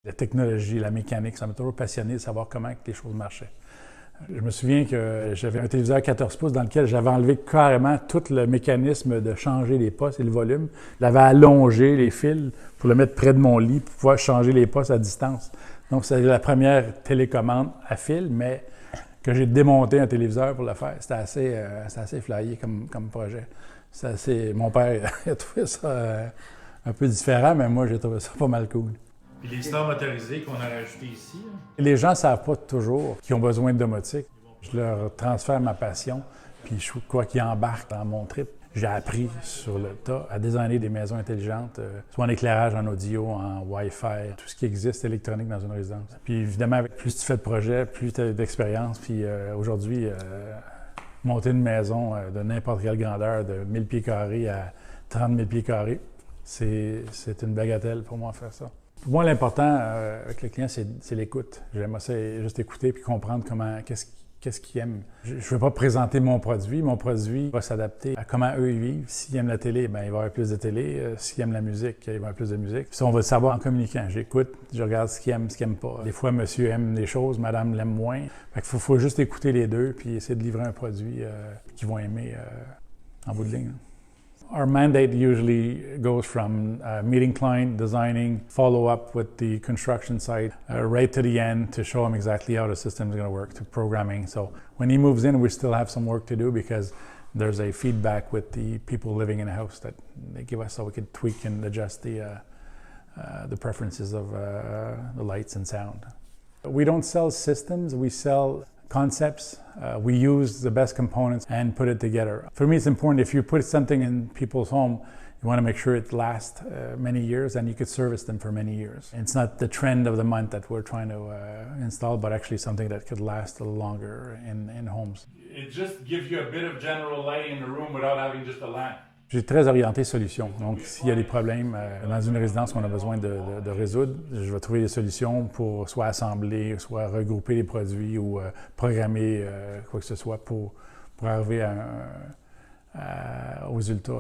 La technologie, la mécanique, ça m'a toujours passionné de savoir comment les choses marchaient. Je me souviens que j'avais un téléviseur 14 pouces dans lequel j'avais enlevé carrément tout le mécanisme de changer les postes et le volume. J'avais allongé les fils pour le mettre près de mon lit pour pouvoir changer les postes à distance. Donc, c'était la première télécommande à fil, mais que j'ai démonté un téléviseur pour le faire. C'était assez flyé comme projet. Mon père a trouvé ça un peu différent, mais moi, j'ai trouvé ça pas mal cool. Puis les stores motorisés qu'on a rajoutés ici. Les gens ne savent pas toujours qu'ils ont besoin de domotique. Je leur transfère ma passion, puis je crois qu'ils embarquent dans mon trip. J'ai appris sur le tas à designer des maisons intelligentes, soit en éclairage, en audio, en Wi-Fi, tout ce qui existe électronique dans une résidence. Puis évidemment, plus tu fais de projets, plus tu as d'expérience. Puis aujourd'hui, monter une maison de n'importe quelle grandeur, de 1000 pieds carrés à 30 000 pieds carrés, c'est une bagatelle pour moi faire ça. Pour moi, l'important avec le client, c'est l'écoute. J'aime ça juste écouter puis comprendre qu'est-ce qu'ils aiment. Je ne veux pas présenter mon produit. Mon produit va s'adapter à comment eux ils vivent. S'ils aiment la télé, bien, il va y avoir plus de télé. S'ils aiment la musique, il va y avoir plus de musique. Puis on va le savoir en communiquant. J'écoute, je regarde ce qu'ils aiment, ce qu'ils n'aiment pas. Des fois, monsieur aime des choses, madame l'aime moins. Fait qu'il faut juste écouter les deux puis essayer de livrer un produit qu'ils vont aimer en bout de ligne. Our mandate usually goes from meeting client, designing, follow up with the construction site, right to the end to show him exactly how the system is going to work, to programming. So when he moves in, we still have some work to do because there's a feedback with the people living in the house that they give us so we can tweak and adjust the preferences of the lights and sound. We don't sell systems, we sell concepts. We use the best components and put it together. For me, it's important if you put something in people's home, you want to make sure it lasts many years and you could service them for many years. It's not the trend of the month that we're trying to install, but actually something that could last a little longer in homes. It just gives you a bit of general light in the room without having just a lamp. Je suis très orienté solution. Donc, s'il y a des problèmes dans une résidence qu'on a besoin de résoudre, je vais trouver des solutions pour soit assembler, soit regrouper les produits ou programmer quoi que ce soit pour arriver au résultat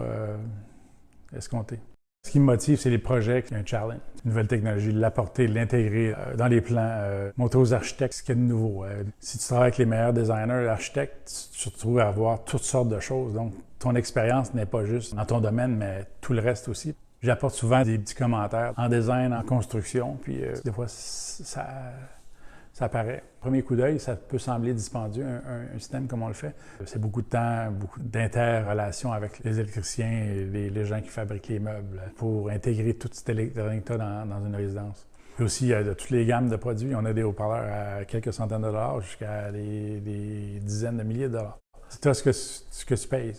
escompté. Ce qui me motive, c'est les projets, un challenge, une nouvelle technologie, l'apporter, l'intégrer dans les plans, montrer aux architectes ce qu'il y a de nouveau. Si tu travailles avec les meilleurs designers, architectes, tu te retrouves à voir toutes sortes de choses. Donc, ton expérience n'est pas juste dans ton domaine, mais tout le reste aussi. J'apporte souvent des petits commentaires en design, en construction, puis des fois, ça paraît. Premier coup d'œil, ça peut sembler dispendieux, un système comme on le fait. C'est beaucoup de temps, beaucoup d'interrelations avec les électriciens et les gens qui fabriquent les meubles pour intégrer toute cette électronique-là dans une résidence. Puis aussi, il y a de toutes les gammes de produits. On a des haut-parleurs à quelques centaines de dollars jusqu'à des dizaines de milliers de dollars. C'est toi ce que tu payes.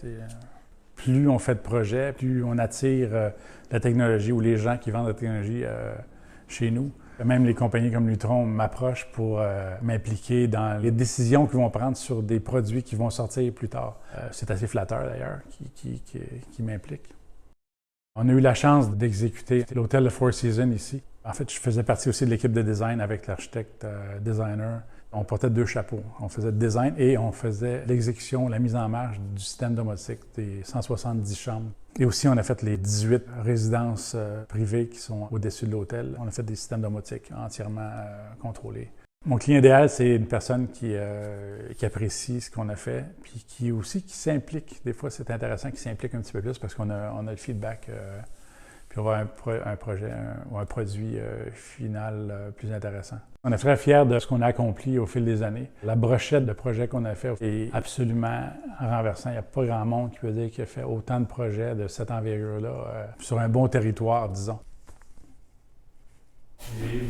Plus on fait de projets, plus on attire la technologie ou les gens qui vendent la technologie chez nous. Même les compagnies comme Lutron m'approchent pour m'impliquer dans les décisions qu'ils vont prendre sur des produits qui vont sortir plus tard. C'est assez flatteur d'ailleurs qui m'implique. On a eu la chance d'exécuter l'hôtel de Four Seasons ici. En fait, je faisais partie aussi de l'équipe de design avec l'architecte designer. On portait deux chapeaux. On faisait le design et on faisait l'exécution, la mise en marche du système domotique des 170 chambres. Et aussi, on a fait les 18 résidences privées qui sont au-dessus de l'hôtel. On a fait des systèmes domotiques entièrement contrôlés. Mon client idéal, c'est une personne qui apprécie ce qu'on a fait, puis qui s'implique. Des fois, c'est intéressant qu'il s'implique un petit peu plus parce qu'on a le feedback, puis on va avoir un projet ou un produit final plus intéressant. On est très fiers de ce qu'on a accompli au fil des années. La brochette de projets qu'on a fait est absolument renversant. Il n'y a pas grand monde qui peut dire qu'il a fait autant de projets de cette envergure-là sur un bon territoire, disons. Et